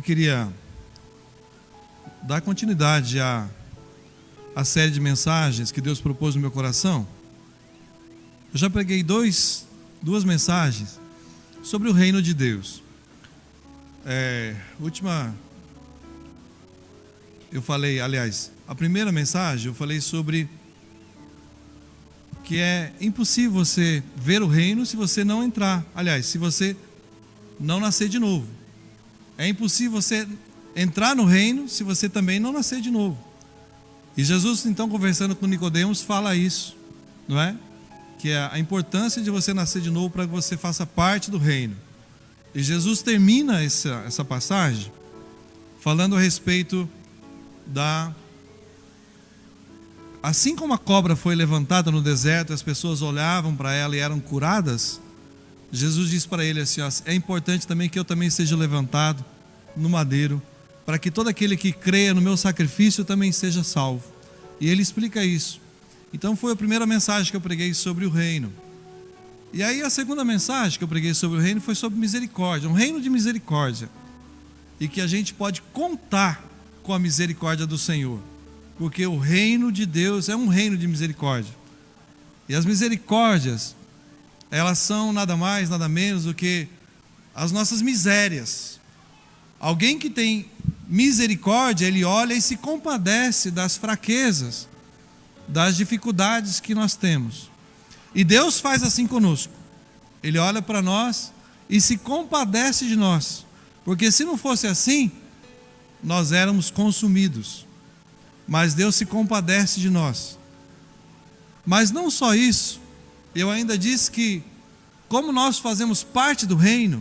Eu queria dar continuidade à série de mensagens que Deus propôs no meu coração. Eu já preguei duas mensagens sobre o reino de Deus. A primeira mensagem eu falei sobre que é impossível você ver o reino se você não entrar. Se você não nascer de novo. É impossível você entrar no reino se você também não nascer de novo. E Jesus, então, conversando com Nicodemos, fala isso, não é? Que é a importância de você nascer de novo para que você faça parte do reino. E Jesus termina essa passagem falando a respeito assim como a cobra foi levantada no deserto e as pessoas olhavam para ela e eram curadas, Jesus diz para ele assim, é importante também que eu também seja levantado no madeiro, para que todo aquele que creia no meu sacrifício também seja salvo. E ele explica isso. Então foi a primeira mensagem que eu preguei sobre o reino. E aí a segunda mensagem que eu preguei sobre o reino foi sobre misericórdia, um reino de misericórdia. E que a gente pode contar com a misericórdia do Senhor. Porque o reino de Deus é um reino de misericórdia. E as misericórdias, elas são nada mais, nada menos do que as nossas misérias. Alguém que tem misericórdia, ele olha e se compadece das fraquezas, das dificuldades que nós temos. E Deus faz assim conosco. Ele olha para nós e se compadece de nós. Porque se não fosse assim, nós éramos consumidos. Mas Deus se compadece de nós. Mas não só isso, eu ainda disse que, como nós fazemos parte do reino,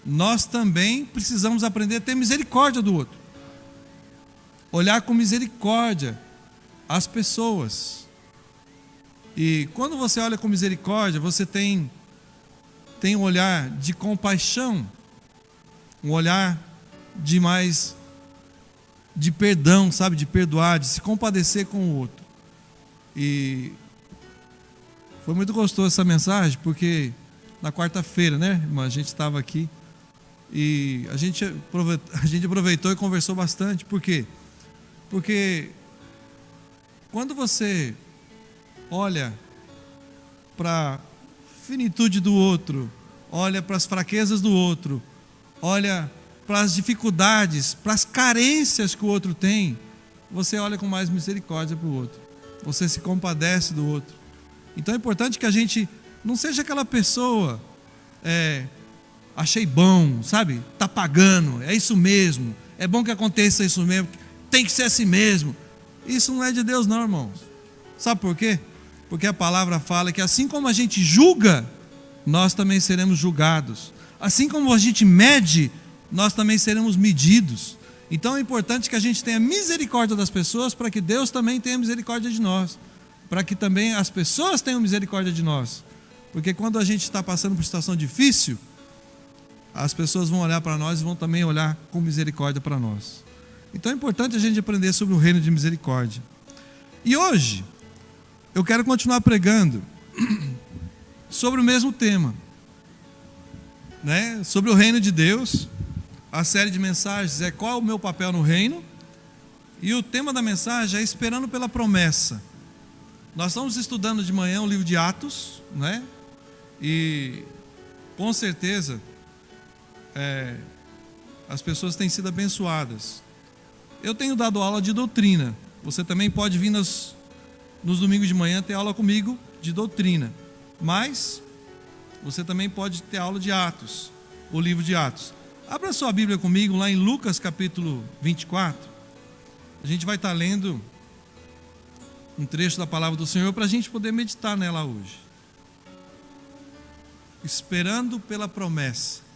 nós também precisamos aprender a ter misericórdia do outro. Olhar com misericórdia as pessoas. E quando você olha com misericórdia, você tem um olhar de compaixão, um olhar de perdão, sabe, de perdoar, de se compadecer com o outro. E foi muito gostoso essa mensagem, porque na quarta-feira, né, irmã, a gente estava aqui e a gente aproveitou e conversou bastante. Por quê? Porque quando você olha para a finitude do outro, olha para as fraquezas do outro, olha para as dificuldades, para as carências que o outro tem, você olha com mais misericórdia para o outro. Você se compadece do outro. Então é importante que a gente não seja aquela pessoa, achei bom, sabe? Tá pagando, é isso mesmo. É bom que aconteça isso mesmo. Tem que ser assim mesmo. Isso não é de Deus não, irmãos. Sabe por quê? Porque a palavra fala que assim como a gente julga, nós também seremos julgados. Assim como a gente mede, nós também seremos medidos. Então é importante que a gente tenha misericórdia das pessoas, para que Deus também tenha misericórdia de nós, para que também as pessoas tenham misericórdia de nós. Porque quando a gente está passando por situação difícil, as pessoas vão olhar para nós e vão também olhar com misericórdia para nós. Então é importante a gente aprender sobre o reino de misericórdia. E hoje eu quero continuar pregando sobre o mesmo tema, né? Sobre o reino de Deus. A série de mensagens é qual é o meu papel no reino, e o tema da mensagem é esperando pela promessa. Nós estamos estudando de manhã o livro de Atos, né? E com certeza as pessoas têm sido abençoadas. Eu tenho dado aula de doutrina. Você também pode vir nos domingos de manhã ter aula comigo de doutrina, mas você também pode ter aula de Atos, o livro de Atos. Abra sua Bíblia comigo lá em Lucas capítulo 24. A gente vai estar lendo um trecho da palavra do Senhor para a gente poder meditar nela hoje. Esperando pela promessa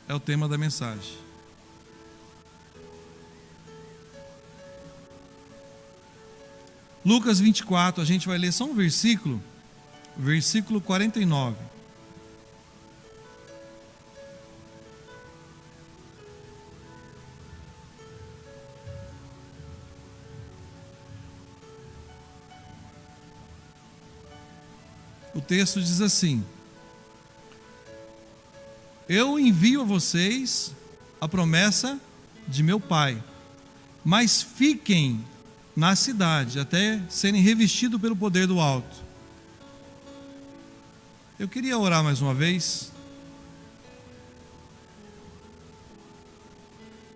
é o tema da mensagem. Lucas 24, a gente vai ler só um versículo, versículo 49. O texto diz assim: eu envio a vocês a promessa de meu Pai, mas fiquem na cidade até serem revestidos pelo poder do alto. Eu queria orar mais uma vez.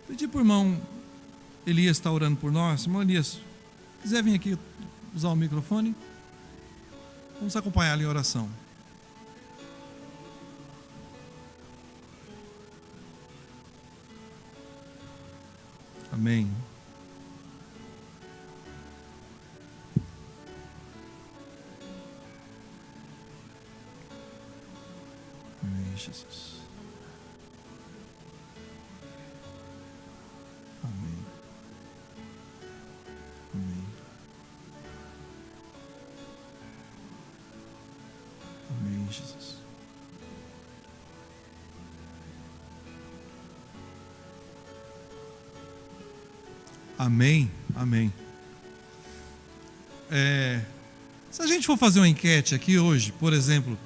Pedir para o irmão Elias estar orando por nós. Irmão Elias, quiser vir aqui usar o microfone, vamos acompanhar ali a oração. Amém. Amém, Jesus. Amém. Amém. Amém, Jesus. Amém. Amém. Se a gente for fazer uma enquete aqui hoje, por exemplo,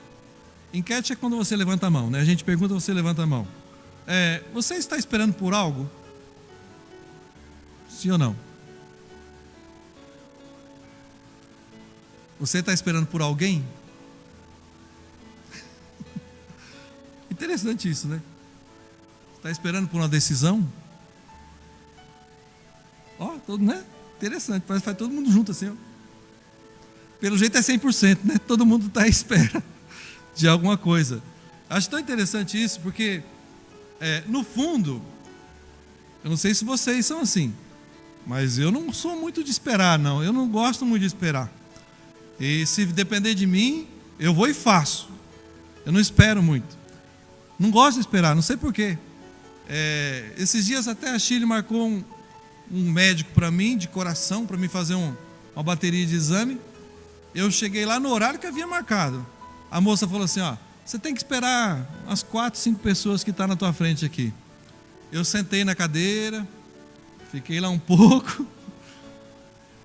enquete é quando você levanta a mão, né? A gente pergunta, você levanta a mão. Você está esperando por algo? Sim ou não? Você está esperando por alguém? Interessante isso, né? Está esperando por uma decisão? Todo, né? Interessante, parece que faz todo mundo junto assim, ó. Pelo jeito é 100%, né? Todo mundo está à espera de alguma coisa. Acho tão interessante isso, porque no fundo, eu não sei se vocês são assim, mas eu não sou muito de esperar, não. Eu não gosto muito de esperar. E se depender de mim, eu vou e faço. Eu não espero muito. Não gosto de esperar, não sei porquê. Esses dias até a Chile marcou um médico para mim, de coração, para me fazer uma bateria de exame. Eu cheguei lá no horário que havia marcado. A moça falou assim, você tem que esperar umas 4, 5 pessoas que estão na tua frente aqui. Eu sentei na cadeira, fiquei lá um pouco,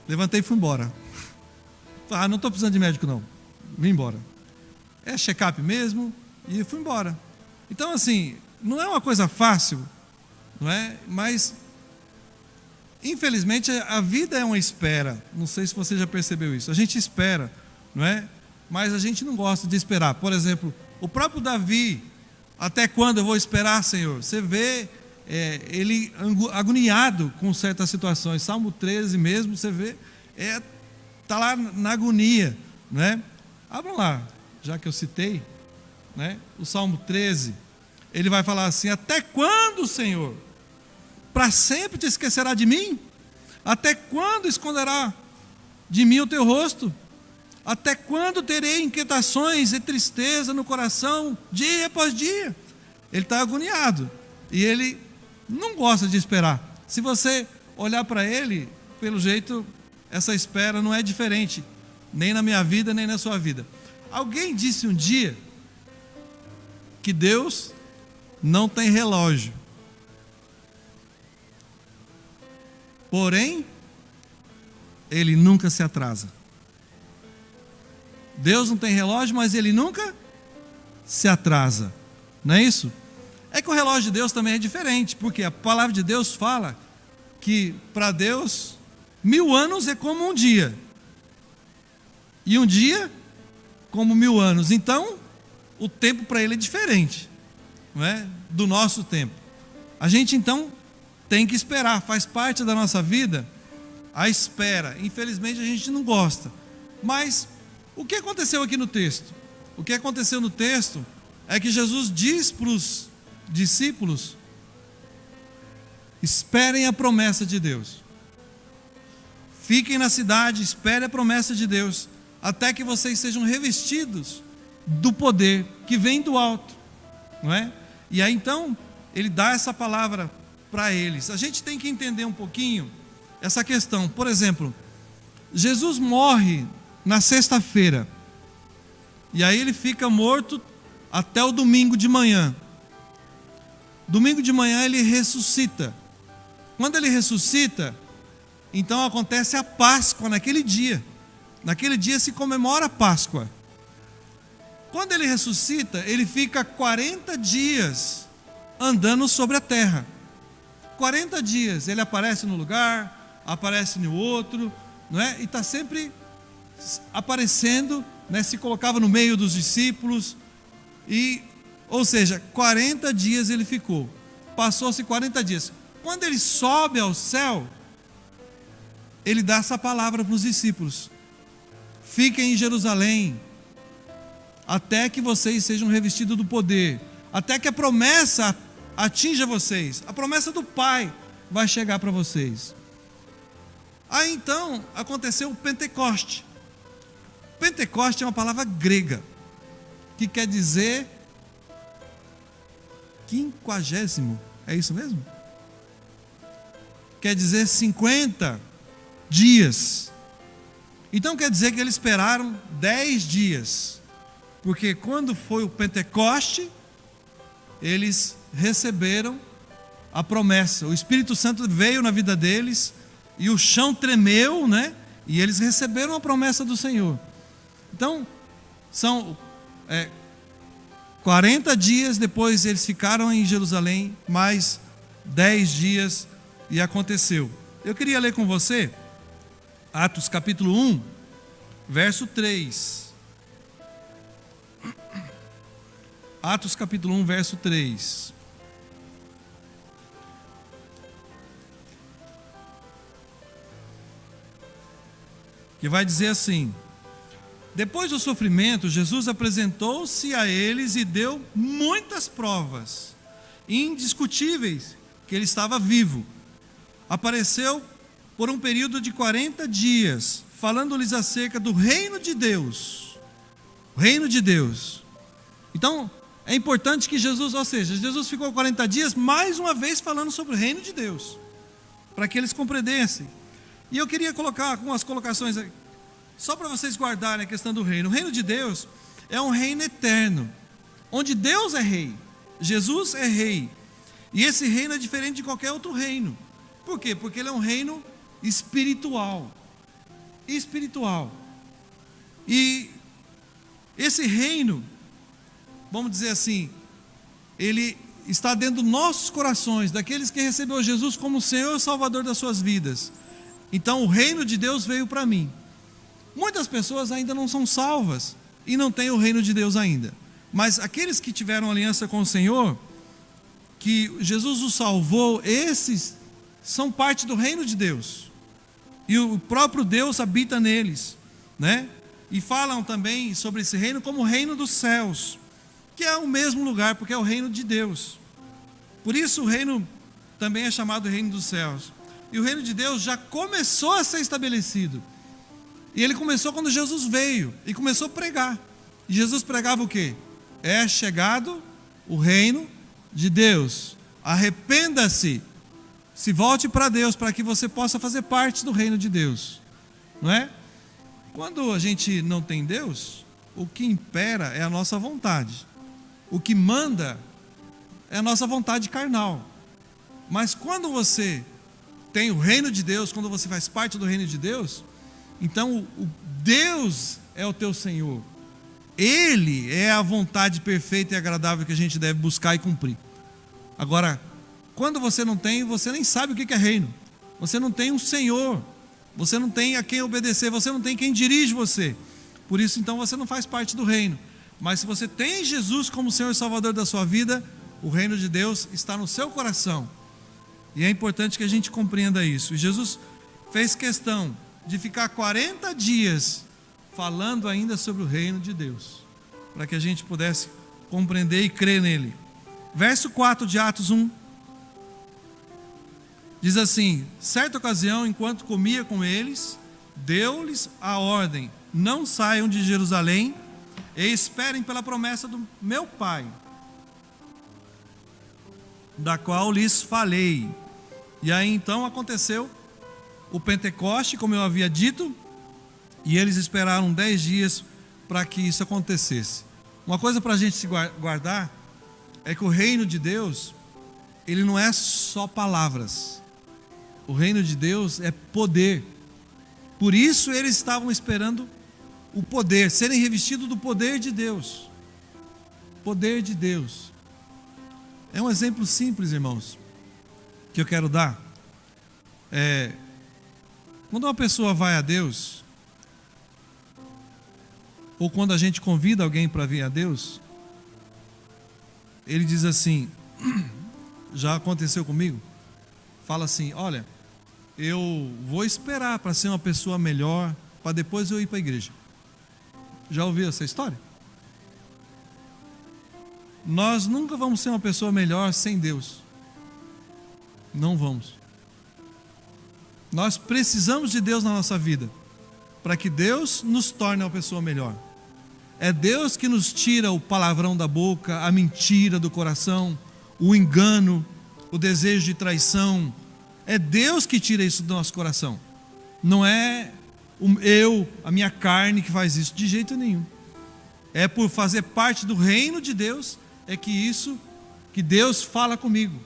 levantei e fui embora. Não estou precisando de médico não, vim embora. É check-up mesmo, e fui embora. Então assim, não é uma coisa fácil, não é? Mas infelizmente a vida é uma espera. Não sei se você já percebeu isso. A gente espera, não é? Mas a gente não gosta de esperar. Por exemplo, o próprio Davi, até quando eu vou esperar, Senhor? Você vê ele agoniado com certas situações. Salmo 13 mesmo, você vê, está lá na agonia, né? Abram lá, já que eu citei, né? O Salmo 13, ele vai falar assim: até quando, Senhor? Para sempre te esquecerá de mim? Até quando esconderá de mim o teu rosto? Até quando terei inquietações e tristeza no coração, dia após dia? Ele está agoniado e ele não gosta de esperar. Se você olhar para ele, pelo jeito, essa espera não é diferente, nem na minha vida, nem na sua vida. Alguém disse um dia que Deus não tem relógio, porém, Ele nunca se atrasa. Deus não tem relógio, mas Ele nunca se atrasa. Não é isso? É que o relógio de Deus também é diferente, porque a palavra de Deus fala que para Deus 1000 anos é como um dia, e um dia como 1000 anos. Então, o tempo para Ele é diferente, não é? Do nosso tempo. A gente então tem que esperar, faz parte da nossa vida a espera. Infelizmente a gente não gosta. Mas o que aconteceu aqui no texto? O que aconteceu no texto é que Jesus diz para os discípulos: esperem a promessa de Deus. Fiquem na cidade, esperem a promessa de Deus, até que vocês sejam revestidos do poder que vem do alto, não é? E aí então ele dá essa palavra para eles. A gente tem que entender um pouquinho essa questão. Por exemplo, Jesus morre na sexta-feira, e aí ele fica morto até o domingo de manhã. Domingo de manhã ele ressuscita. Quando ele ressuscita, então acontece a Páscoa naquele dia. Naquele dia se comemora a Páscoa. Quando ele ressuscita, ele fica 40 dias andando sobre a terra. 40 dias, ele aparece no lugar, aparece no outro, não é? E está sempre aparecendo, né? Se colocava no meio dos discípulos, ou seja, 40 dias ele ficou. Passou-se 40 dias. Quando ele sobe ao céu, ele dá essa palavra para os discípulos: fiquem em Jerusalém, até que vocês sejam revestidos do poder, até que a promessa atinja vocês. A promessa do Pai vai chegar para vocês. Aí então aconteceu o Pentecoste. Pentecoste é uma palavra grega, que quer dizer 50, é isso mesmo? Quer dizer 50 dias. Então quer dizer que eles esperaram 10 dias, porque quando foi o Pentecoste, eles receberam a promessa. O Espírito Santo veio na vida deles e o chão tremeu, né? E eles receberam a promessa do Senhor. Então, são 40 dias depois eles ficaram em Jerusalém, mais 10 dias e aconteceu. Eu queria ler com você Atos capítulo 1, verso 3. Atos capítulo 1, verso 3. Que vai dizer assim: depois do sofrimento, Jesus apresentou-se a eles e deu muitas provas indiscutíveis que ele estava vivo. Apareceu por um período de 40 dias, falando-lhes acerca do reino de Deus. O reino de Deus. Então, é importante que Jesus, ou seja, Jesus ficou 40 dias, mais uma vez falando sobre o reino de Deus, para que eles compreendessem. E eu queria colocar algumas colocações aqui, só para vocês guardarem a questão do reino. O reino de Deus é um reino eterno, onde Deus é rei, Jesus é rei. E esse reino é diferente de qualquer outro reino. Por quê? Porque ele é um reino espiritual. Espiritual. E esse reino, vamos dizer assim, ele está dentro dos nossos corações, daqueles que receberam Jesus como Senhor e Salvador das suas vidas. Então o reino de Deus veio para mim. Muitas pessoas ainda não são salvas e não têm o reino de Deus ainda. Mas aqueles que tiveram aliança com o Senhor, que Jesus os salvou, esses são parte do reino de Deus. E o próprio Deus habita neles, né? E falam também sobre esse reino como o reino dos céus, que é o mesmo lugar, porque é o reino de Deus. Por isso o reino também é chamado reino dos céus. E o reino de Deus já começou a ser estabelecido. E ele começou quando Jesus veio e começou a pregar. E Jesus pregava o quê? É chegado o reino de Deus. Arrependa-se, se volte para Deus, para que você possa fazer parte do reino de Deus. Não é? Quando a gente não tem Deus, o que impera é a nossa vontade. O que manda é a nossa vontade carnal. Mas quando você tem o reino de Deus, quando você faz parte do reino de Deus, então o Deus é o teu Senhor. Ele é a vontade perfeita e agradável que a gente deve buscar e cumprir. Agora, quando você não tem, você nem sabe o que é reino. Você não tem um Senhor. Você não tem a quem obedecer. Você não tem quem dirige você. Por isso, então, você não faz parte do reino. Mas se você tem Jesus como Senhor e Salvador da sua vida, o reino de Deus está no seu coração. E é importante que a gente compreenda isso. E Jesus fez questão de ficar 40 dias falando ainda sobre o reino de Deus, para que a gente pudesse compreender e crer nele. Verso 4 de Atos 1 diz assim: certa ocasião, enquanto comia com eles, deu-lhes a ordem: não saiam de Jerusalém e esperem pela promessa do meu Pai, da qual lhes falei. E aí então aconteceu o Pentecoste, como eu havia dito, e eles esperaram 10 dias para que isso acontecesse. Uma coisa para a gente se guardar é que o reino de Deus, ele não é só palavras. O reino de Deus é poder. Por isso eles estavam esperando o poder, serem revestidos do poder de Deus. poder de Deus. É um exemplo simples, irmãos, que eu quero dar. Quando uma pessoa vai a Deus, ou quando a gente convida alguém para vir a Deus, ele diz assim, já aconteceu comigo, fala assim, olha, eu vou esperar para ser uma pessoa melhor, para depois eu ir para a igreja. Já ouviu essa história? Nós nunca vamos ser uma pessoa melhor sem Deus. Não vamos. Nós precisamos de Deus na nossa vida, para que Deus nos torne uma pessoa melhor. É Deus que nos tira o palavrão da boca, a mentira do coração, o engano, o desejo de traição. É Deus que tira isso do nosso coração. Não é a minha carne que faz isso, de jeito nenhum. É por fazer parte do reino de Deus, é que Deus fala comigo.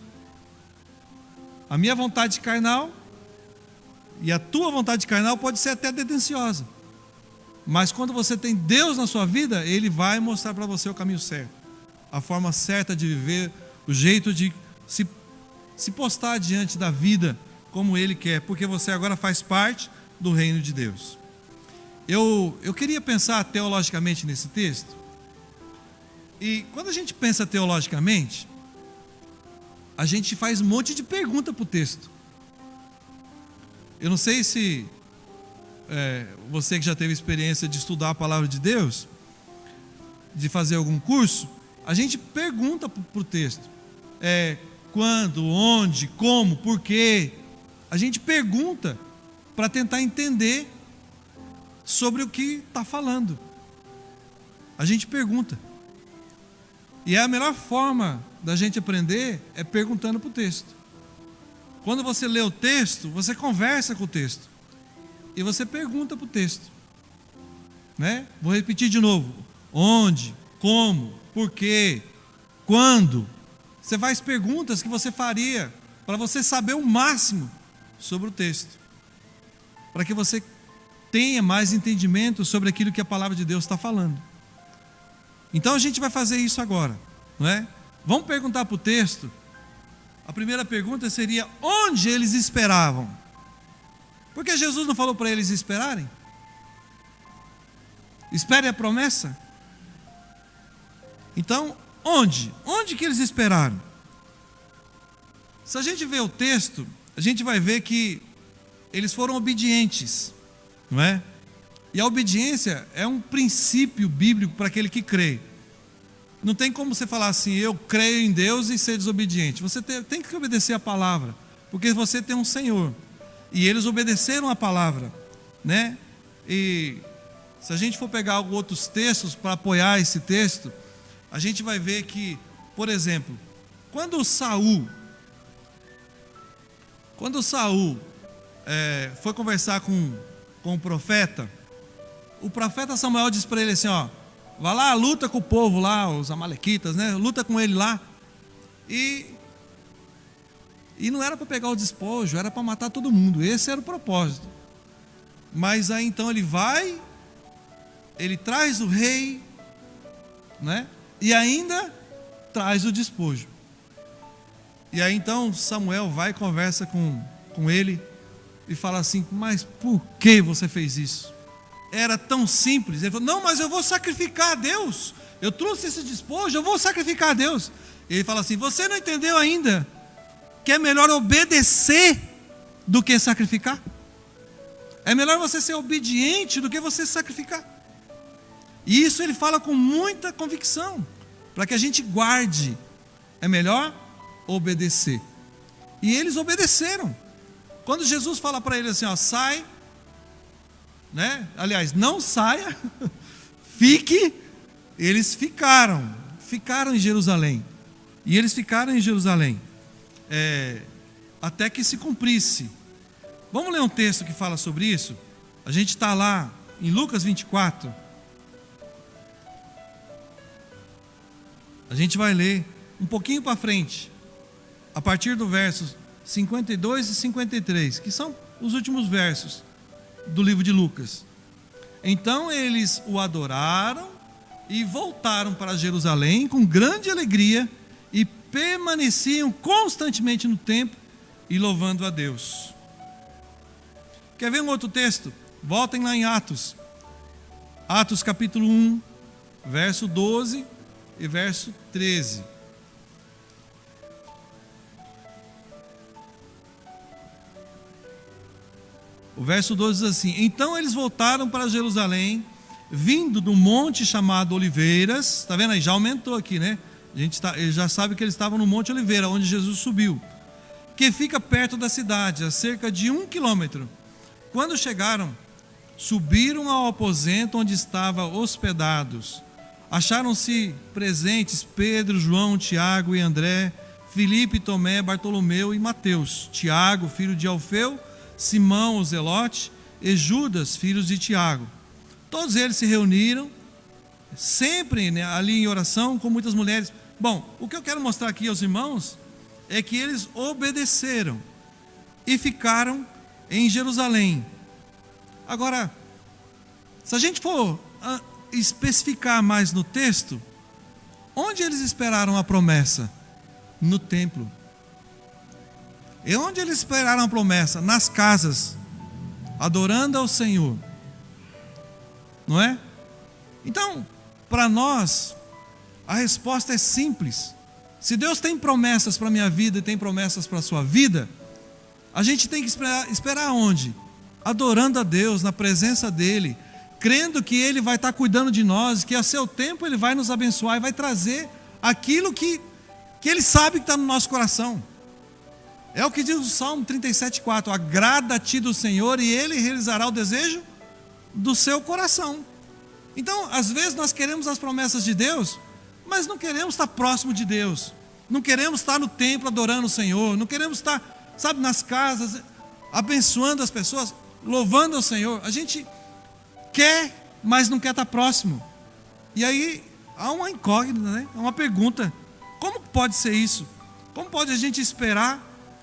A minha vontade carnal e a tua vontade carnal pode ser até tendenciosa. Mas quando você tem Deus na sua vida, Ele vai mostrar para você o caminho certo, a forma certa de viver, o jeito de se postar diante da vida como Ele quer, porque você agora faz parte do reino de Deus. Eu queria pensar teologicamente nesse texto. E quando a gente pensa teologicamente, a gente faz um monte de pergunta para o texto. Eu não sei se você que já teve experiência de estudar a palavra de Deus, de fazer algum curso, a gente pergunta para o texto. Quando, onde, como, por quê. A gente pergunta para tentar entender sobre o que está falando. A gente pergunta. E a melhor forma da gente aprender é perguntando para o texto. Quando você lê o texto, você conversa com o texto. E você pergunta para o texto. Né? Vou repetir de novo. Onde, como, por quê, quando. Você faz perguntas que você faria para você saber o máximo sobre o texto. Para que você tenha mais entendimento sobre aquilo que a palavra de Deus está falando. Então a gente vai fazer isso agora, não é? Vamos perguntar para o texto. A primeira pergunta seria: onde eles esperavam? Porque Jesus não falou para eles esperarem? Espere a promessa. Então, onde? Onde que eles esperaram? Se a gente ver o texto, a gente vai ver que eles foram obedientes, não é? E a obediência é um princípio bíblico para aquele que crê. Não tem como você falar assim, eu creio em Deus e ser desobediente. Você tem que obedecer a palavra, porque você tem um Senhor. E eles obedeceram a palavra, né? E se a gente for pegar outros textos para apoiar esse texto, a gente vai ver que, por exemplo, quando Saul foi conversar com o profeta Samuel disse para ele assim, ó, vai lá, luta com o povo lá, os amalequitas, né? Luta com ele lá. E não era para pegar o despojo, era para matar todo mundo. Esse era o propósito. Mas aí então ele vai, ele traz o rei, né? E ainda traz o despojo. E aí então Samuel vai e conversa com ele e fala assim, mas por que você fez isso? Era tão simples. Ele falou, não, mas eu vou sacrificar a Deus. Eu trouxe esse despojo, eu vou sacrificar a Deus. Ele fala assim, você não entendeu ainda que é melhor obedecer do que sacrificar? É melhor você ser obediente do que você sacrificar. E isso ele fala com muita convicção, para que a gente guarde. É melhor obedecer. E eles obedeceram. Quando Jesus fala para eles assim, ó, sai, né? Aliás, não saia, fique. Eles ficaram em Jerusalém. E eles ficaram em Jerusalém até que se cumprisse. Vamos ler um texto que fala sobre isso? A gente está lá em Lucas 24. A gente vai ler um pouquinho para frente, a partir do versos 52 e 53, que são os últimos versos do livro de Lucas. Então eles o adoraram e voltaram para Jerusalém com grande alegria e permaneciam constantemente no templo e louvando a Deus. Quer ver um outro texto? Voltem lá em Atos. Atos capítulo 1, verso 12 e verso 13. O verso 12 diz assim: então eles voltaram para Jerusalém, vindo do monte chamado Oliveiras. Está vendo aí? Já aumentou aqui, né? Ele já sabe que eles estavam no Monte Oliveira, onde Jesus subiu, que fica perto da cidade, a cerca de 1 quilômetro. Quando chegaram, subiram ao aposento onde estavam hospedados. Acharam-se presentes Pedro, João, Tiago e André, Filipe, Tomé, Bartolomeu e Mateus, Tiago, filho de Alfeu, Simão, o Zelote, e Judas, filhos de Tiago. Todos eles se reuniram, sempre, né, ali em oração, com muitas mulheres. Bom, o que eu quero mostrar aqui aos irmãos é que eles obedeceram e ficaram em Jerusalém. Agora, se a gente for especificar mais no texto, onde eles esperaram a promessa? No templo. E onde eles esperaram a promessa? Nas casas, adorando ao Senhor. Não é? Então, para nós, a resposta é simples. Se Deus tem promessas para a minha vida e tem promessas para a sua vida, a gente tem que esperar onde? Adorando a Deus, na presença dEle, crendo que Ele vai estar cuidando de nós, que a seu tempo Ele vai nos abençoar e vai trazer aquilo que Ele sabe que está no nosso coração. É o que diz o Salmo 37,4: agrada-te do Senhor e Ele realizará o desejo do seu coração. Então, às vezes nós queremos as promessas de Deus, mas não queremos estar próximo de Deus, não queremos estar no templo adorando o Senhor, não queremos estar, sabe, nas casas, abençoando as pessoas, louvando ao Senhor. A gente quer, mas não quer estar próximo. E aí há uma incógnita, né? Uma pergunta: como pode ser isso? Como pode a gente esperar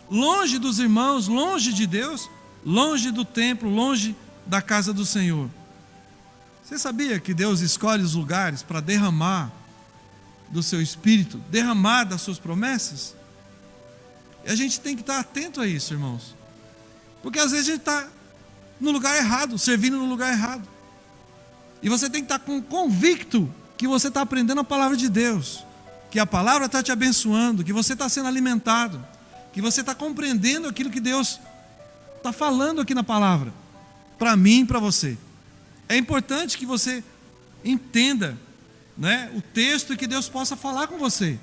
longe dos irmãos, longe de Deus, longe do templo, longe da casa do Senhor? Você sabia que Deus escolhe os lugares para derramar do seu Espírito, derramar das suas promessas? E a gente tem que estar atento a isso, irmãos, porque às vezes a gente está no lugar errado, servindo no lugar errado. E você tem que estar convicto que você está aprendendo a palavra de Deus, que a palavra está te abençoando, que você está sendo alimentado, que você está compreendendo aquilo que Deus está falando aqui na palavra, para mim e para você. É importante que você entenda, né, o texto e que Deus possa falar com você.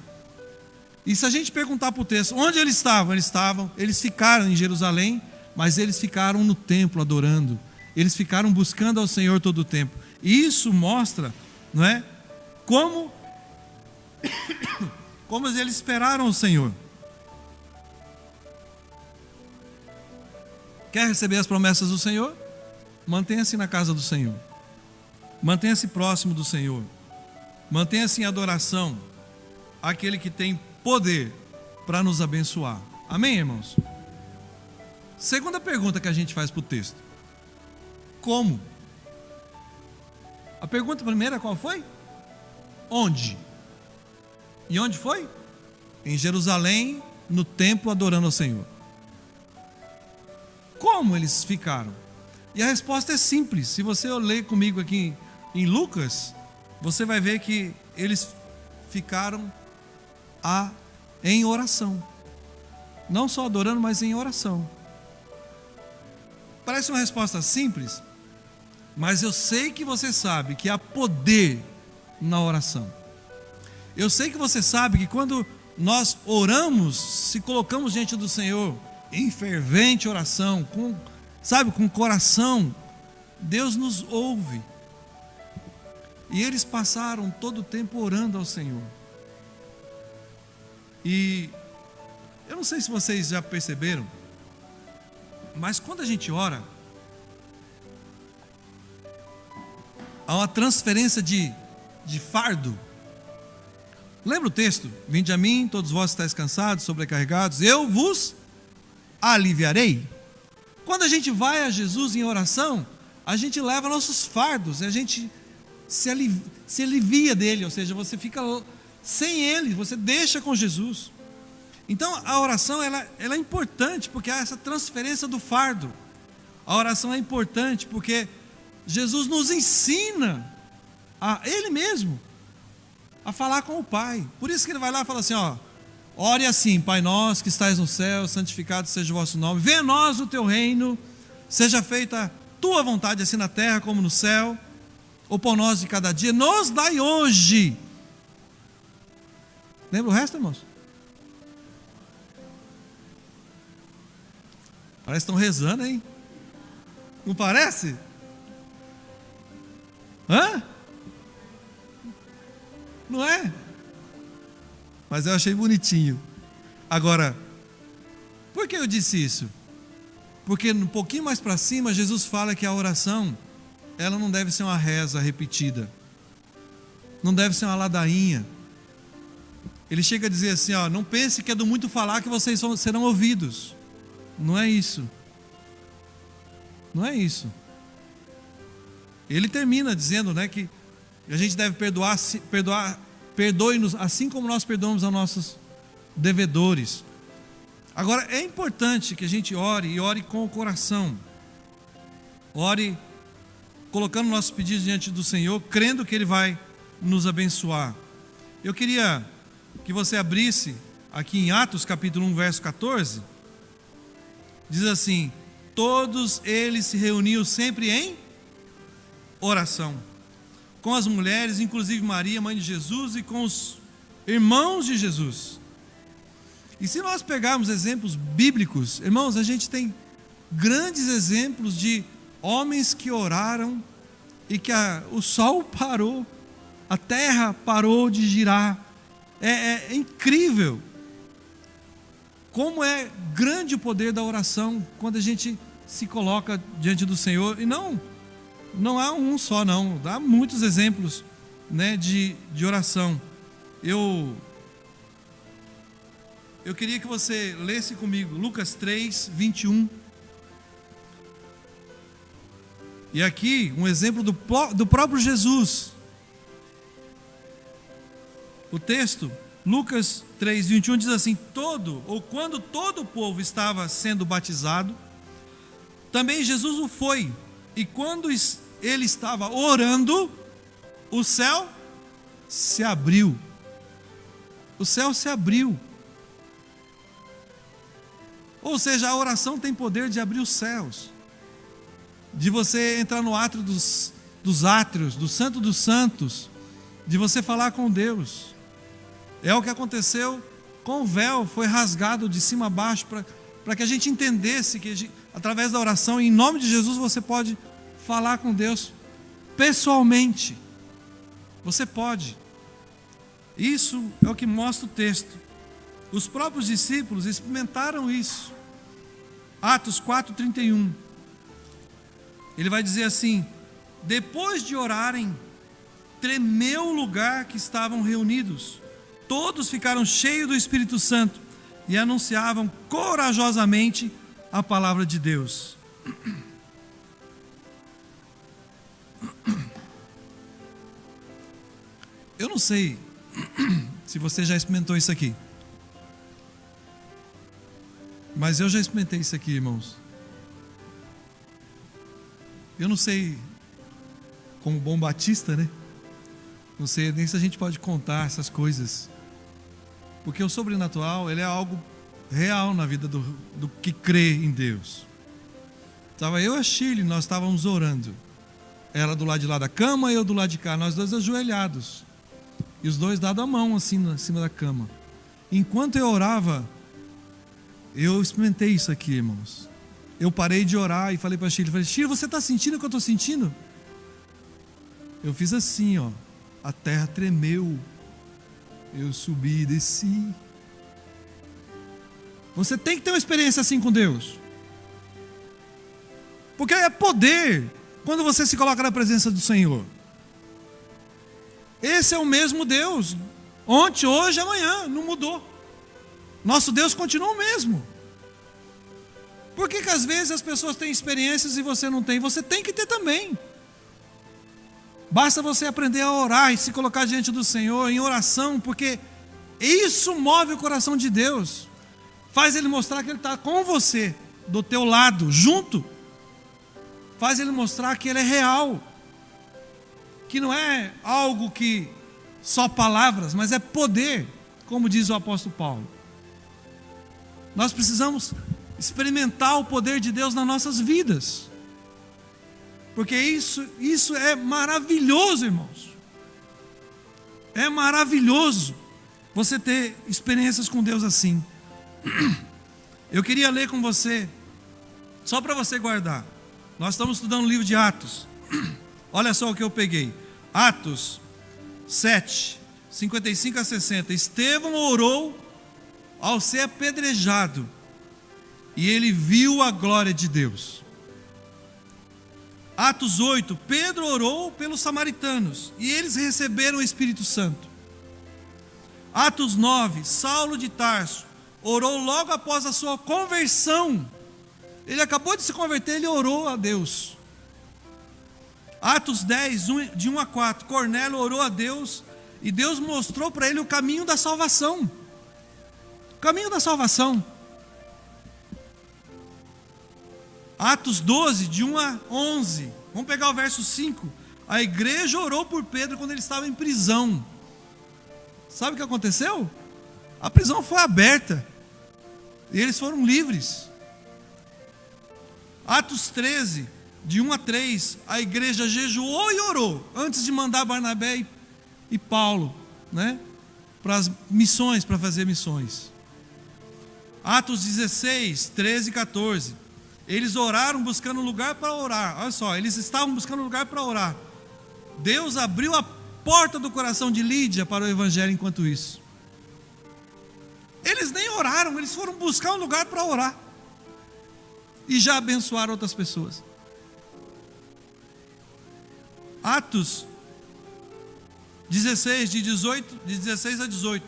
E se a gente perguntar para o texto, onde eles estavam? Eles ficaram em Jerusalém, mas eles ficaram no templo adorando. Eles ficaram buscando ao Senhor todo o tempo. E isso mostra, não é, como eles esperaram o Senhor. Quer receber as promessas do Senhor? Mantenha-se na casa do Senhor. Mantenha-se próximo do Senhor. Mantenha-se em adoração àquele que tem poder para nos abençoar. Amém, irmãos? Segunda pergunta que a gente faz para o texto: como? A pergunta primeira qual foi? Onde? E onde foi? Em Jerusalém, no templo, adorando ao Senhor. Como eles ficaram? E a resposta é simples. Se você ler comigo aqui em Lucas, você vai ver que eles ficaram em oração. Não só adorando, mas em oração. Parece uma resposta simples, mas eu sei que você sabe que há poder na oração. Eu sei que você sabe que quando nós oramos, se colocamos diante do Senhor em fervente oração, com coração, Deus nos ouve. E eles passaram todo o tempo orando ao Senhor. E eu não sei se vocês já perceberam, mas quando a gente ora, há uma transferência de fardo. Lembra o texto? Vinde a mim, todos vós estáis cansados, sobrecarregados, eu vos aliviarei. Quando a gente vai a Jesus em oração, a gente leva nossos fardos, a gente se alivia dele, ou seja, você fica sem ele, você deixa com Jesus. Então a oração ela é importante porque há essa transferência do fardo. A oração é importante porque Jesus nos ensina a Ele mesmo a falar com o Pai. Por isso que Ele vai lá e fala assim, ore assim: Pai nosso que estais no céu, santificado seja o vosso nome, venha a nós o teu reino, seja feita a tua vontade, assim na terra como no céu. O pão nosso de cada dia nos dai hoje. Lembra o resto, irmãos? Parece que estão rezando, hein? Não parece? Hã? Não é? Mas eu achei bonitinho. Agora, por que eu disse isso? Porque um pouquinho mais para cima, Jesus fala que a oração, ela não deve ser uma reza repetida. Não deve ser uma ladainha. Ele chega a dizer assim, não pense que é do muito falar que vocês serão ouvidos. Não é isso. Não é isso. Ele termina dizendo, que a gente deve perdoe-nos assim como nós perdoamos a nossos devedores. Agora, é importante que a gente ore e ore com o coração. Ore colocando nossos pedidos diante do Senhor, crendo que Ele vai nos abençoar. Eu queria que você abrisse aqui em Atos capítulo 1, verso 14. Diz assim: todos eles se reuniam sempre em oração, com as mulheres, inclusive Maria, mãe de Jesus, e com os irmãos de Jesus. E se nós pegarmos exemplos bíblicos, irmãos, a gente tem grandes exemplos de homens que oraram e que o sol parou, a terra parou de girar. É incrível como é grande o poder da oração quando a gente se coloca diante do Senhor. E não há um só, não. Há muitos exemplos, de oração. Eu queria que você lesse comigo Lucas 3, 21. E aqui um exemplo do próprio Jesus. O texto, Lucas 3, 21 diz assim: quando todo o povo estava sendo batizado, também Jesus o foi. E quando ele estava orando, o céu se abriu. O céu se abriu. Ou seja, a oração tem poder de abrir os céus, de você entrar no átrio dos átrios, do Santo dos Santos, de você falar com Deus. É o que aconteceu com o véu, foi rasgado de cima a baixo, para que a gente entendesse que através da oração, em nome de Jesus, você pode falar com Deus pessoalmente. Você pode. Isso é o que mostra o texto. Os próprios discípulos experimentaram isso. Atos 4:31. Ele vai dizer assim: depois de orarem, tremeu o lugar que estavam reunidos. Todos ficaram cheios do Espírito Santo e anunciavam corajosamente a palavra de Deus. Eu não sei se você já experimentou isso aqui, mas eu já experimentei isso aqui, irmãos. Eu não sei, como bom batista, não sei nem se a gente pode contar essas coisas, porque o sobrenatural, ele é algo real na vida do que crê em Deus. Estava eu e a Shirley, nós estávamos orando. Ela do lado de lá da cama e eu do lado de cá, nós dois ajoelhados. E os dois dando a mão assim em cima da cama. Enquanto eu orava, eu experimentei isso aqui, irmãos. Eu parei de orar e falei para a Shirley, você está sentindo o que eu estou sentindo? Eu fiz assim, a terra tremeu. Eu subi e desci. Você tem que ter uma experiência assim com Deus, porque é poder quando você se coloca na presença do Senhor. Esse é o mesmo Deus, ontem, hoje, amanhã, não mudou. Nosso Deus continua o mesmo. Por que às vezes as pessoas têm experiências e você não tem? Você tem que ter também. Basta você aprender a orar e se colocar diante do Senhor em oração, porque isso move o coração de Deus. Faz Ele mostrar que Ele está com você, do teu lado, junto. Faz Ele mostrar que Ele é real. Que não é algo que só palavras, mas é poder, como diz o apóstolo Paulo. Nós precisamos experimentar o poder de Deus nas nossas vidas. Porque isso é maravilhoso, irmãos. É maravilhoso você ter experiências com Deus assim. Eu queria ler com você, só para você guardar. Nós estamos estudando o livro de Atos. Olha só o que eu peguei. Atos 7, 55 a 60. Estevão orou ao ser apedrejado, e ele viu a glória de Deus. Atos 8, Pedro orou pelos samaritanos, e eles receberam o Espírito Santo. Atos 9, Saulo de Tarso orou logo após a sua conversão. Ele acabou de se converter, ele orou a Deus. Atos 10, de 1 a 4, Cornélio orou a Deus, e Deus mostrou para ele o caminho da salvação. O caminho da salvação. Atos 12, de 1 a 11. Vamos pegar o verso 5. A igreja orou por Pedro quando ele estava em prisão. Sabe o que aconteceu? A prisão foi aberta. E eles foram livres. Atos 13, de 1 a 3. A igreja jejuou e orou antes de mandar Barnabé e Paulo, né, para as missões, para fazer missões. Atos 16, 13 e 14. Eles oraram buscando lugar para orar. Olha só, eles estavam buscando lugar para orar. Deus abriu a porta do coração de Lídia para o evangelho enquanto isso. Eles nem oraram, eles foram buscar um lugar para orar. E já abençoaram outras pessoas. Atos 16, de 16 a 18.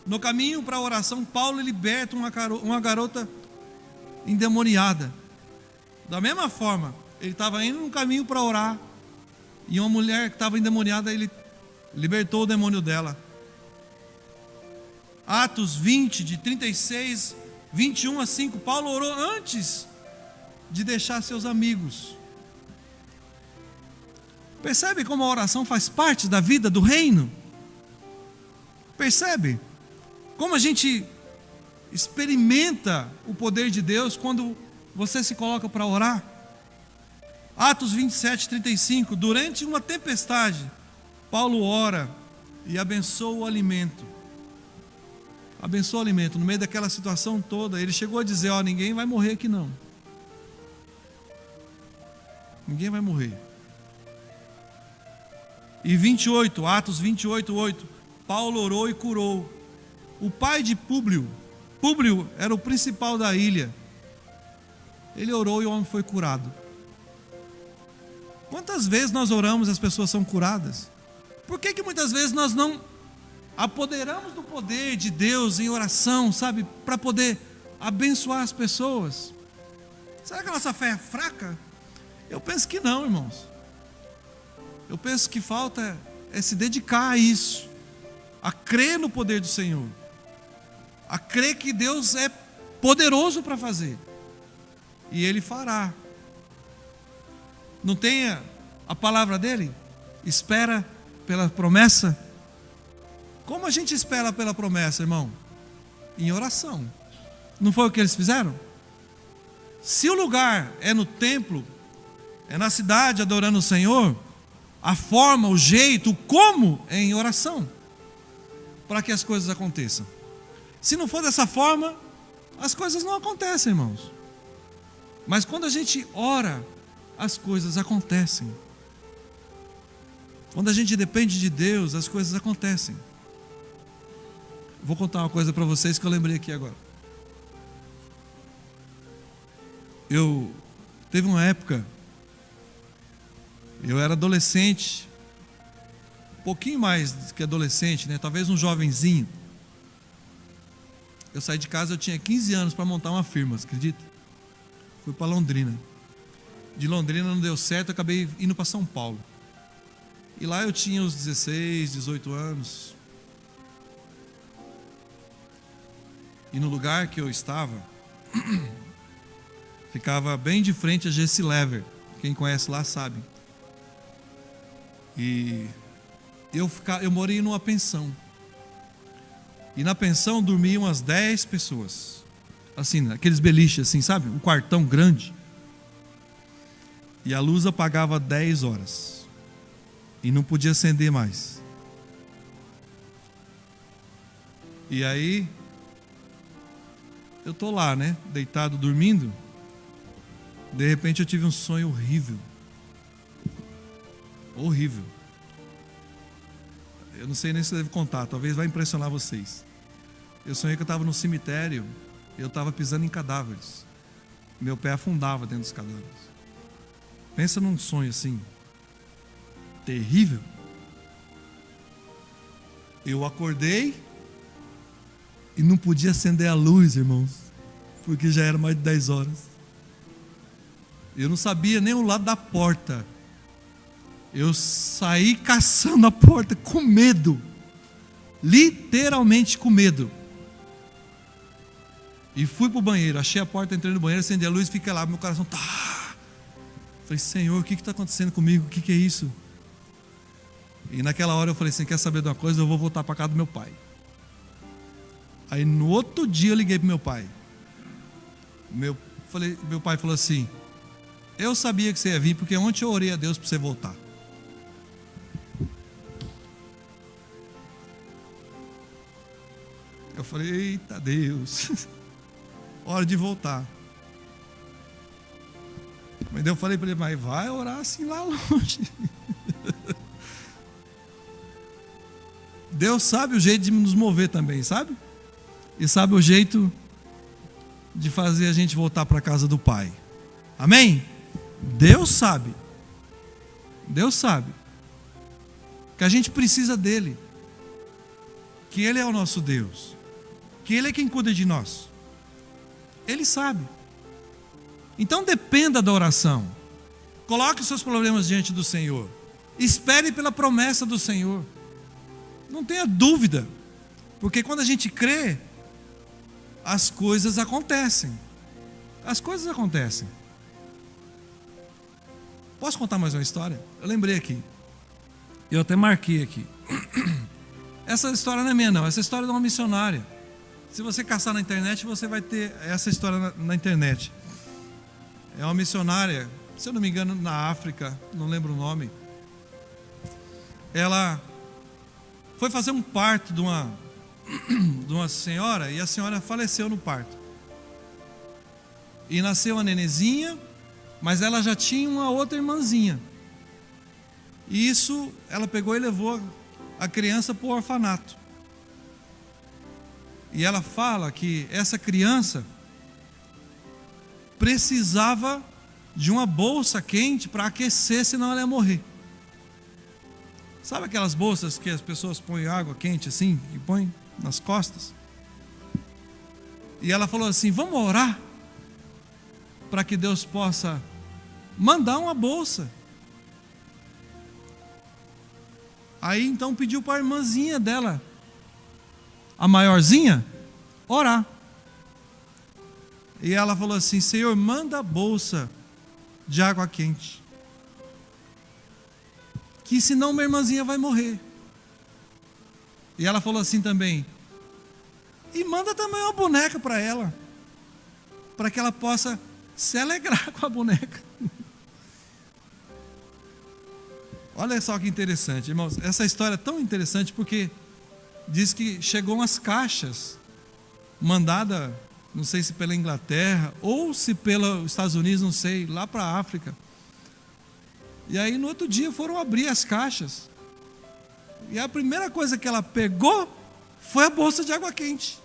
No caminho para a oração, Paulo liberta uma garota endemoniada. Da mesma forma, ele estava indo no caminho para orar, e uma mulher que estava endemoniada, ele libertou o demônio dela. Atos 20, de 36, 21 a 5, Paulo orou antes de deixar seus amigos. Percebe como a oração faz parte da vida do reino? Percebe? Como a gente experimenta o poder de Deus quando você se coloca para orar? Atos 27, 35. Durante uma tempestade, Paulo ora e abençoa o alimento. Abençoa o alimento. No meio daquela situação toda, ele chegou a dizer: ninguém vai morrer aqui não. Ninguém vai morrer. E 28, Atos 28, 8. Paulo orou e curou o pai de Públio. Públio era o principal da ilha. Ele orou e o homem foi curado. Quantas vezes nós oramos e as pessoas são curadas? Por que muitas vezes nós não apoderamos do poder de Deus em oração, sabe? Para poder abençoar as pessoas. Será que a nossa fé é fraca? Eu penso que não, irmãos. Eu penso que falta é se dedicar a isso. A crer no poder do Senhor. A crer que Deus é poderoso para fazer. E Ele fará. Não tenha a palavra dele? Espera pela promessa. Como a gente espera pela promessa, irmão? Em oração. Não foi o que eles fizeram? Se o lugar é no templo, é na cidade adorando o Senhor, a forma, o jeito, o como é em oração, para que as coisas aconteçam. Se não for dessa forma, as coisas não acontecem, irmãos. Mas quando a gente ora, as coisas acontecem. Quando a gente depende de Deus, as coisas acontecem. Vou contar uma coisa para vocês que eu lembrei aqui agora. Teve uma época, eu era adolescente, um pouquinho mais que adolescente, né? Talvez um jovenzinho. Eu saí de casa, eu tinha 15 anos para montar uma firma, você acredita? Fui para Londrina. De Londrina não deu certo, eu acabei indo para São Paulo. E lá eu tinha uns 16, 18 anos. E no lugar que eu estava, ficava bem de frente a Jesse Lever. Quem conhece lá sabe. E eu morei numa pensão. E na pensão dormiam umas 10 pessoas. Assim, aqueles beliches assim, sabe? Um quartão grande. E a luz apagava 10 horas. E não podia acender mais. E aí, eu tô lá, né? Deitado, dormindo. De repente eu tive um sonho horrível. Horrível. Eu não sei nem se eu devo contar, talvez vai impressionar vocês. Eu sonhei que eu estava no cemitério, eu estava pisando em cadáveres. Meu pé afundava dentro dos cadáveres. Pensa num sonho assim, terrível. Eu acordei e não podia acender a luz, irmãos, porque já era mais de 10 horas. Eu não sabia nem o lado da porta. Eu saí caçando a porta com medo. Literalmente com medo. E fui pro banheiro. Achei a porta, entrei no banheiro, acendi a luz e fiquei lá. Meu coração tá. Falei, Senhor, o que está acontecendo comigo? O que é isso? E naquela hora eu falei assim, quer saber de uma coisa? Eu vou voltar para casa do meu pai. Aí no outro dia eu liguei pro meu pai. Meu pai falou assim, eu sabia que você ia vir, porque ontem eu orei a Deus para você voltar. Eu falei, eita Deus, hora de voltar. Mas eu falei para ele, mas vai orar assim lá longe. Deus sabe o jeito de nos mover também, sabe? E sabe o jeito de fazer a gente voltar para a casa do Pai. Amém? Deus sabe. Deus sabe. Que a gente precisa dele. Que ele é o nosso Deus. Que ele é quem cuida de nós. Ele sabe. Então dependa da oração. Coloque os seus problemas diante do Senhor. Espere pela promessa do Senhor. Não tenha dúvida. Porque quando a gente crê, as coisas acontecem. As coisas acontecem. Posso contar mais uma história? Eu lembrei aqui. Eu até marquei aqui. Essa história não é minha não. Essa história é de uma missionária. Se você caçar na internet, você vai ter essa história na internet. É uma missionária, se eu não me engano, na África, não lembro o nome. Ela foi fazer um parto de uma senhora e a senhora faleceu no parto. E nasceu uma nenezinha, mas ela já tinha uma outra irmãzinha. E isso, ela pegou e levou a criança para o orfanato. E ela fala que essa criança precisava de uma bolsa quente para aquecer, senão ela ia morrer. Sabe aquelas bolsas que as pessoas põem água quente assim, e põem nas costas? E ela falou assim, vamos orar para que Deus possa mandar uma bolsa. Aí então pediu para a irmãzinha dela, a maiorzinha, orar. E ela falou assim, Senhor, manda a bolsa de água quente, que senão minha irmãzinha vai morrer. E ela falou assim também, e manda também uma boneca para ela, para que ela possa se alegrar com a boneca. Olha só que interessante, irmãos. Essa história é tão interessante porque diz que chegou umas caixas mandada, não sei se pela Inglaterra ou se pelos Estados Unidos, não sei, lá para a África. E aí no outro dia foram abrir as caixas. E a primeira coisa que ela pegou foi a bolsa de água quente.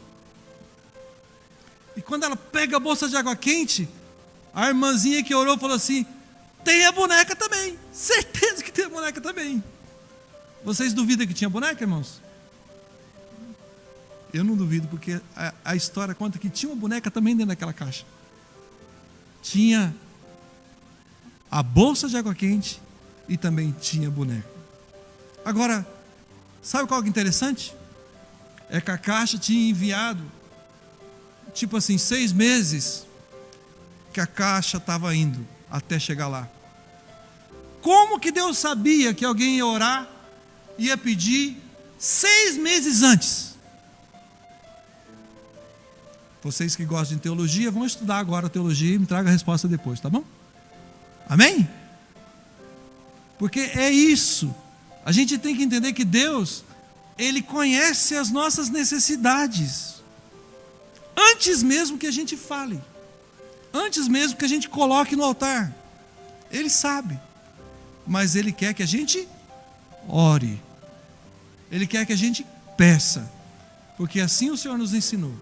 E quando ela pega a bolsa de água quente, a irmãzinha que orou falou assim, tem a boneca também. Certeza que tem a boneca também. Vocês duvidam que tinha boneca, irmãos? Eu não duvido, porque a história conta que tinha uma boneca também dentro daquela caixa. Tinha a bolsa de água quente e também tinha boneca. Agora, sabe qual que é interessante? É que a Caixa tinha enviado, tipo assim, 6 meses que a Caixa estava indo até chegar lá. Como que Deus sabia que alguém ia orar, ia pedir 6 meses antes? Vocês que gostam de teologia, vão estudar agora a teologia e me traga a resposta depois, tá bom? Amém? Porque é isso. A gente tem que entender que Deus, Ele conhece as nossas necessidades. Antes mesmo que a gente fale. Antes mesmo que a gente coloque no altar. Ele sabe. Mas Ele quer que a gente ore. Ele quer que a gente peça. Porque assim o Senhor nos ensinou.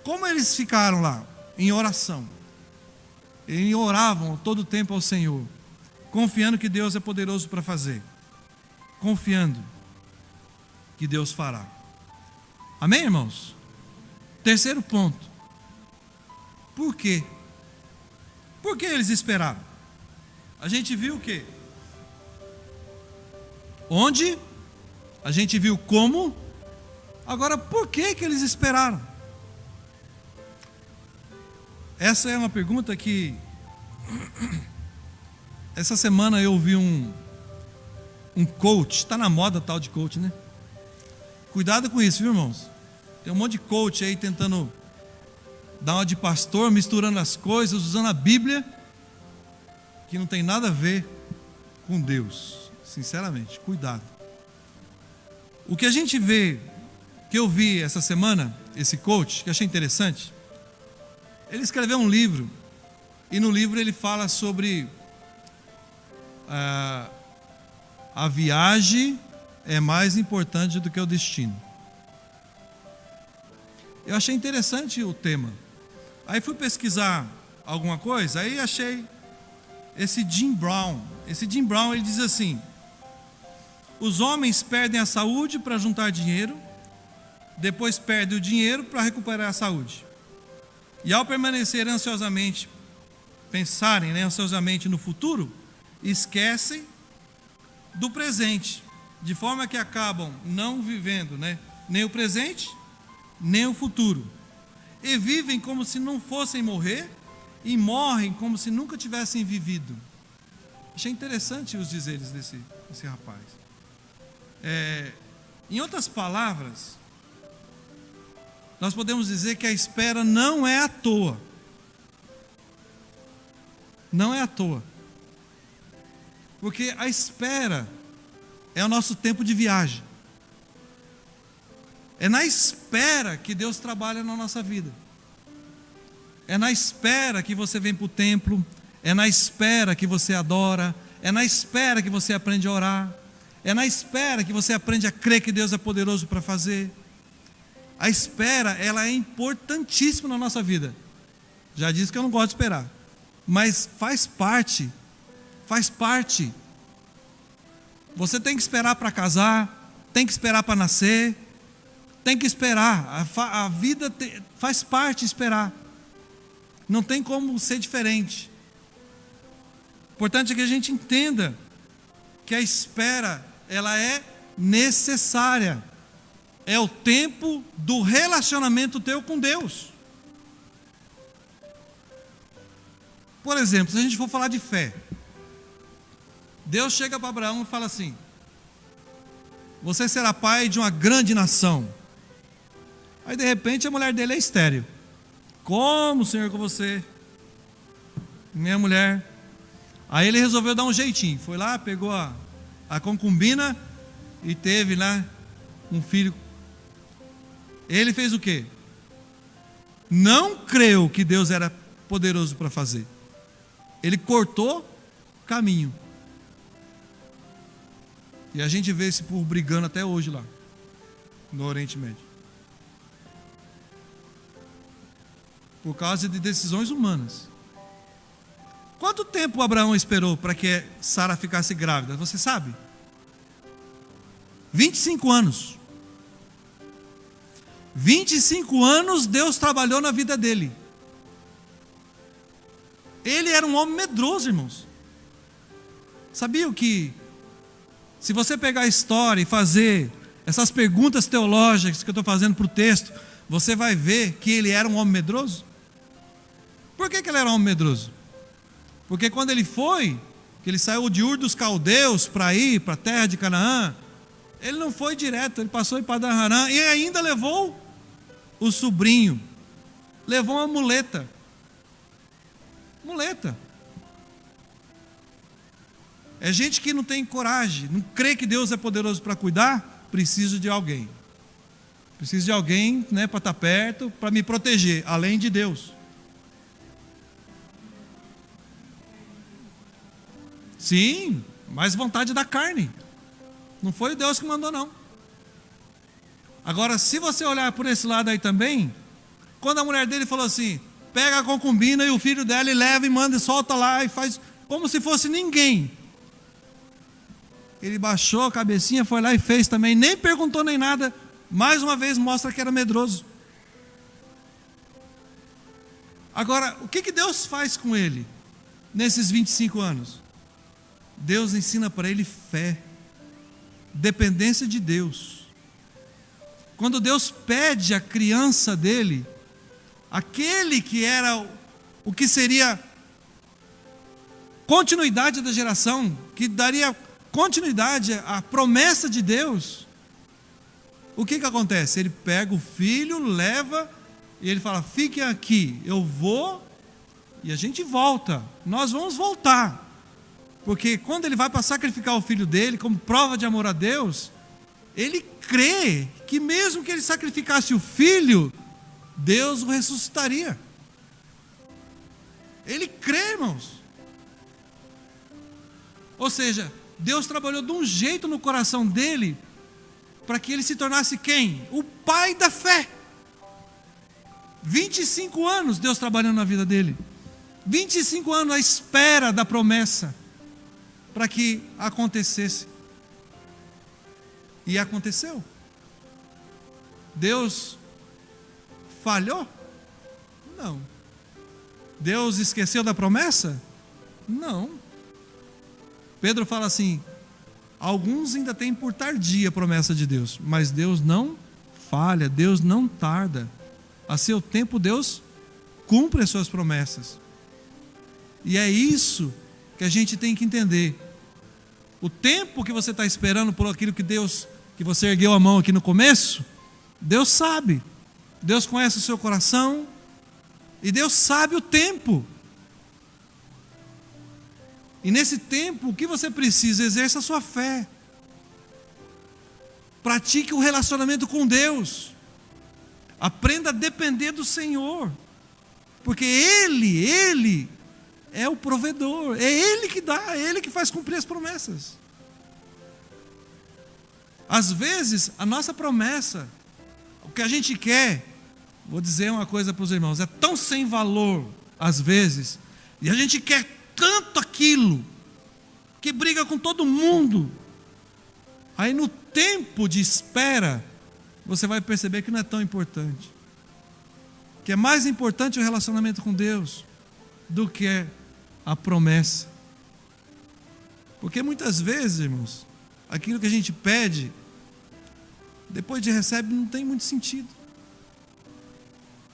Como eles ficaram lá? Em oração. Eles oravam todo o tempo ao Senhor. Confiando que Deus é poderoso para fazer. Confiando que Deus fará. Amém, irmãos? Terceiro ponto. Por quê? Por que eles esperaram? A gente viu o quê? Onde? A gente viu como? Agora, por que eles esperaram? Essa é uma pergunta que essa semana eu ouvi um coach, está na moda tal de coach, né? Cuidado com isso, viu, irmãos? Tem um monte de coach aí tentando dar uma de pastor, misturando as coisas, usando a Bíblia, que não tem nada a ver com Deus. Sinceramente, cuidado. O que a gente vê, que eu vi essa semana, esse coach, que achei interessante, ele escreveu um livro, e no livro ele fala sobre a viagem é mais importante do que o destino. Eu achei interessante o tema. Aí fui pesquisar alguma coisa, aí achei esse Jim Brown. Esse Jim Brown, ele diz assim: os homens perdem a saúde para juntar dinheiro, depois perdem o dinheiro para recuperar a saúde. E ao permanecer ansiosamente, pensarem ansiosamente no futuro, esquecem do presente, de forma que acabam não vivendo nem o presente, nem o futuro. E vivem como se não fossem morrer, e morrem como se nunca tivessem vivido. Achei interessante os dizeres desse rapaz. Em outras palavras, nós podemos dizer que a espera não é à toa. Não é à toa. Porque a espera é o nosso tempo de viagem. É na espera que Deus trabalha na nossa vida. É na espera que você vem para o templo. É na espera que você adora. É na espera que você aprende a orar. É na espera que você aprende a crer que Deus é poderoso para fazer. A espera, ela é importantíssima na nossa vida. Já disse que eu não gosto de esperar. Mas faz parte. Faz parte. Você tem que esperar para casar. Tem que esperar para nascer. Tem que esperar. A vida faz parte esperar. Não tem como ser diferente. O importante é que a gente entenda que a espera, ela é necessária. É o tempo do relacionamento teu com Deus. Por exemplo, se a gente for falar de fé, Deus chega para Abraão e fala assim: você será pai de uma grande nação. Aí de repente a mulher dele é estéril. Como, Senhor, com você? Minha mulher. Aí ele resolveu dar um jeitinho. Foi lá, pegou a concubina e teve lá um filho. Ele fez o quê? Não creu que Deus era poderoso para fazer. Ele cortou o caminho. E a gente vê esse povo brigando até hoje lá, no Oriente Médio. Por causa de decisões humanas. Quanto tempo Abraão esperou para que Sara ficasse grávida? Você sabe? 25 anos. 25 anos Deus trabalhou na vida dele. Ele era um homem medroso, irmãos. Sabiam que Se você pegar a história e fazer essas perguntas teológicas que eu estou fazendo para o texto, você vai ver que ele era um homem medroso. Por que ele era um homem medroso? Porque quando ele foi, que ele saiu de Ur dos Caldeus para ir para a terra de Canaã, ele não foi direto, ele passou em Padan Aram e ainda levou o sobrinho, levou uma muleta. É gente que não tem coragem, não crê que Deus é poderoso para cuidar, precisa de alguém. Preciso de alguém, né, para estar perto, para me proteger, além de Deus. Sim, mas vontade da carne. Não foi Deus que mandou, não. Agora, se você olhar por esse lado aí também, quando a mulher dele falou assim, pega a concubina e o filho dela e leva e manda e solta lá e faz como se fosse ninguém. Ele baixou a cabecinha, foi lá e fez também, nem perguntou nem nada. Mais uma vez mostra que era medroso. Agora, o que Deus faz com ele nesses 25 anos? Deus ensina para ele fé, dependência de Deus. Quando Deus pede a criança dele, aquele que era o que seria continuidade da geração, que daria continuidade à promessa de Deus, o que acontece? Ele pega o filho, leva, e ele fala, fique aqui, eu vou, e a gente volta, nós vamos voltar, porque quando ele vai para sacrificar o filho dele, como prova de amor a Deus, ele crê que mesmo que ele sacrificasse o filho, Deus o ressuscitaria. Ele crê, irmãos. Ou seja, Deus trabalhou de um jeito no coração dele para que ele se tornasse quem? O pai da fé. 25 anos Deus trabalhando na vida dele. 25 anos à espera da promessa para que acontecesse. E aconteceu. Deus falhou? Não. Deus esqueceu da promessa? Não. Pedro fala assim, alguns ainda têm por tardia a promessa de Deus, mas Deus não falha, Deus não tarda. A seu tempo Deus cumpre as suas promessas. E é isso que a gente tem que entender. O tempo que você está esperando por aquilo que você ergueu a mão aqui no começo, Deus sabe. Deus conhece o seu coração e Deus sabe o tempo. E nesse tempo, o que você precisa? Exerça a sua fé. Pratique o relacionamento com Deus. Aprenda a depender do Senhor. Porque Ele é o provedor. É Ele que dá, é Ele que faz cumprir as promessas. Às vezes, a nossa promessa, o que a gente quer, vou dizer uma coisa para os irmãos, é tão sem valor, às vezes, e a gente quer tanto aquilo, que briga com todo mundo. Aí no tempo de espera, você vai perceber que não é tão importante. Que é mais importante o relacionamento com Deus do que a promessa. Porque muitas vezes, irmãos, aquilo que a gente pede, depois de recebe, não tem muito sentido.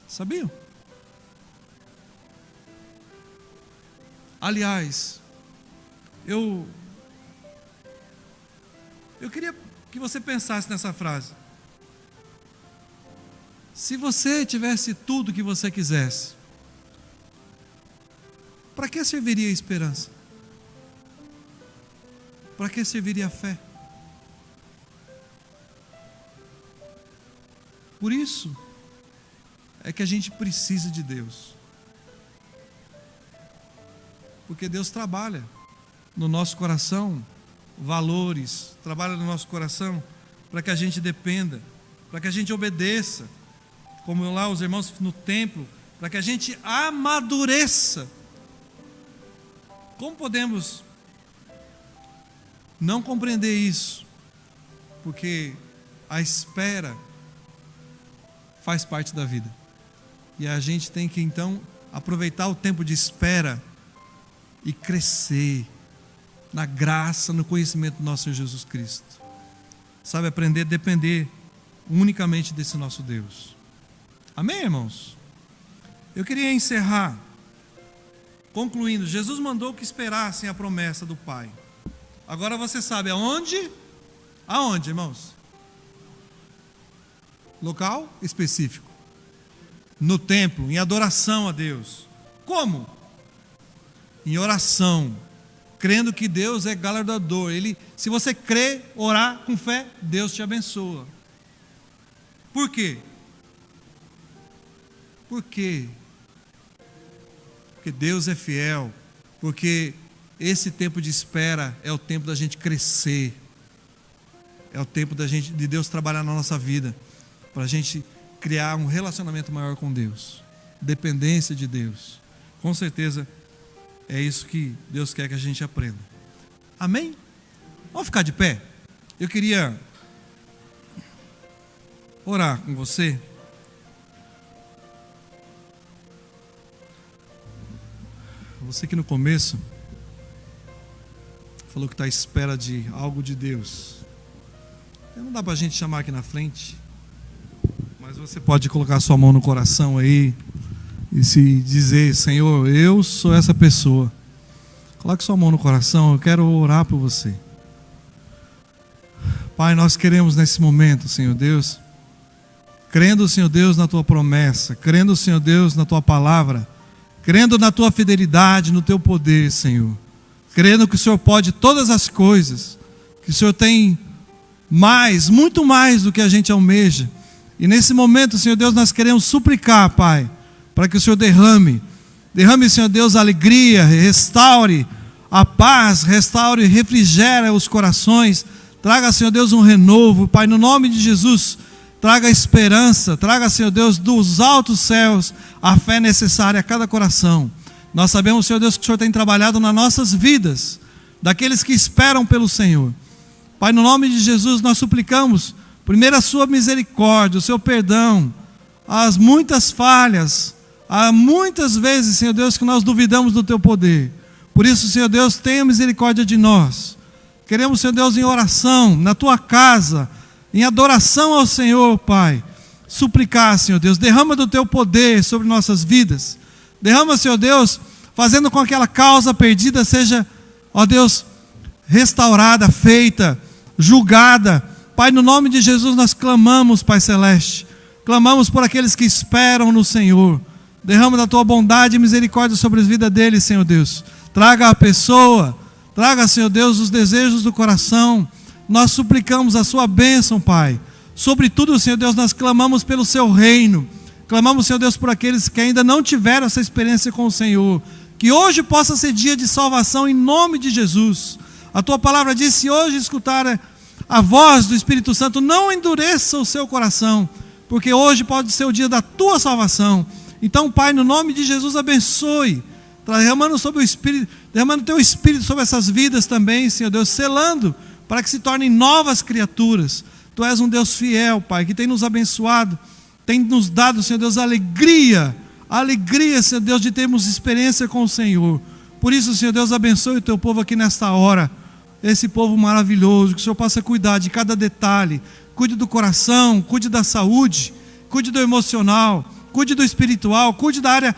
Sabiam? Aliás, eu queria que você pensasse nessa frase. Se você tivesse tudo que você quisesse, para que serviria a esperança? Para que serviria a fé? Por isso é que a gente precisa de Deus. Porque Deus trabalha no nosso coração valores, trabalha no nosso coração para que a gente dependa, para que a gente obedeça, como lá os irmãos no templo, para que a gente amadureça. Como podemos não compreender isso? Porque a espera faz parte da vida. E a gente tem que então aproveitar o tempo de espera e crescer na graça, no conhecimento do nosso Senhor Jesus Cristo. Sabe, aprender a depender unicamente desse nosso Deus. Amém, irmãos? Eu queria encerrar concluindo. Jesus mandou que esperassem a promessa do Pai. Agora você sabe aonde? Aonde, irmãos? Local específico. No templo, em adoração a Deus. Como? Em oração, crendo que Deus é galardoador. Se você crê, orar com fé, Deus te abençoa. Por quê? Por quê? Porque Deus é fiel. Porque esse tempo de espera é o tempo da gente crescer. É o tempo de Deus trabalhar na nossa vida, para a gente criar um relacionamento maior com Deus, dependência de Deus. Com certeza é isso que Deus quer que a gente aprenda. Amém? Vamos ficar de pé? Eu queria orar com você. Você que no começo falou que está à espera de algo de Deus. Não dá para a gente chamar aqui na frente, mas você pode colocar sua mão no coração aí e se dizer: Senhor, eu sou essa pessoa. Coloque sua mão no coração, eu quero orar por você. Pai, nós queremos nesse momento, Senhor Deus, crendo, Senhor Deus, na Tua promessa, crendo, Senhor Deus, na Tua palavra, crendo na Tua fidelidade, no Teu poder, Senhor, crendo que o Senhor pode todas as coisas, que o Senhor tem mais, muito mais do que a gente almeja. E nesse momento, Senhor Deus, nós queremos suplicar, Pai, para que o Senhor derrame, Senhor Deus, a alegria, restaure a paz, restaure e refrigera os corações, traga, Senhor Deus, um renovo, Pai, no nome de Jesus, traga esperança, traga, Senhor Deus, dos altos céus, a fé necessária a cada coração. Nós sabemos, Senhor Deus, que o Senhor tem trabalhado nas nossas vidas, daqueles que esperam pelo Senhor. Pai, no nome de Jesus, nós suplicamos, primeiro a sua misericórdia, o seu perdão, as muitas falhas, há muitas vezes, Senhor Deus, que nós duvidamos do teu poder. Por isso, Senhor Deus, tenha misericórdia de nós. Queremos, Senhor Deus, em oração, na tua casa, em adoração ao Senhor, Pai, suplicar, Senhor Deus, derrama do teu poder sobre nossas vidas. Derrama, Senhor Deus, fazendo com que aquela causa perdida seja, ó Deus, restaurada, feita, julgada. Pai, no nome de Jesus nós clamamos, Pai Celeste, clamamos por aqueles que esperam no Senhor. Derrama da tua bondade e misericórdia sobre a vida deles, Senhor Deus. Traga a pessoa, traga, Senhor Deus, os desejos do coração. Nós suplicamos a sua bênção, Pai. Sobretudo, Senhor Deus, nós clamamos pelo seu reino. Clamamos, Senhor Deus, por aqueles que ainda não tiveram essa experiência com o Senhor. Que hoje possa ser dia de salvação em nome de Jesus. A tua palavra diz: se hoje escutar a voz do Espírito Santo, não endureça o seu coração, porque hoje pode ser o dia da tua salvação. Então, Pai, no nome de Jesus, abençoe, derramando sobre o Espírito, derramando teu Espírito sobre essas vidas também, Senhor Deus, selando para que se tornem novas criaturas. Tu és um Deus fiel, Pai, que tem nos abençoado, tem nos dado, Senhor Deus, alegria, Senhor Deus, de termos experiência com o Senhor. Por isso, Senhor Deus, abençoe o teu povo aqui nesta hora, esse povo maravilhoso, que o Senhor possa cuidar de cada detalhe, cuide do coração, cuide da saúde, cuide do emocional, cuide do espiritual, cuide da área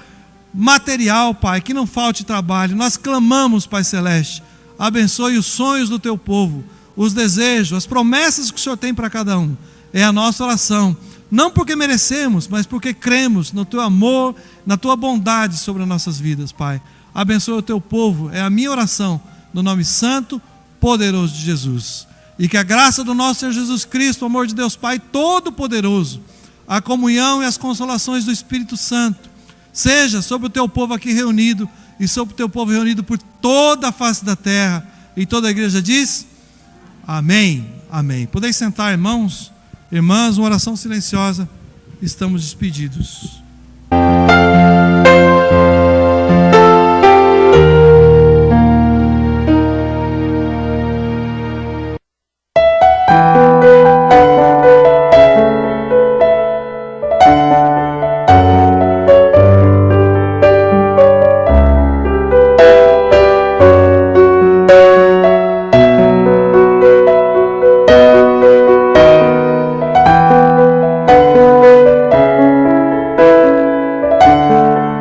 material, Pai, que não falte trabalho. Nós clamamos, Pai Celeste, abençoe os sonhos do teu povo, os desejos, as promessas que o Senhor tem para cada um. É a nossa oração, não porque merecemos, mas porque cremos no teu amor, na tua bondade sobre as nossas vidas, Pai. Abençoe o teu povo, é a minha oração, no nome santo, poderoso de Jesus. E que a graça do nosso Senhor Jesus Cristo, o amor de Deus Pai Todo-Poderoso, a comunhão e as consolações do Espírito Santo, seja sobre o teu povo aqui reunido, e sobre o teu povo reunido por toda a face da terra. E toda a igreja diz: amém, amém. Podeis sentar, irmãos, irmãs, uma oração silenciosa, estamos despedidos.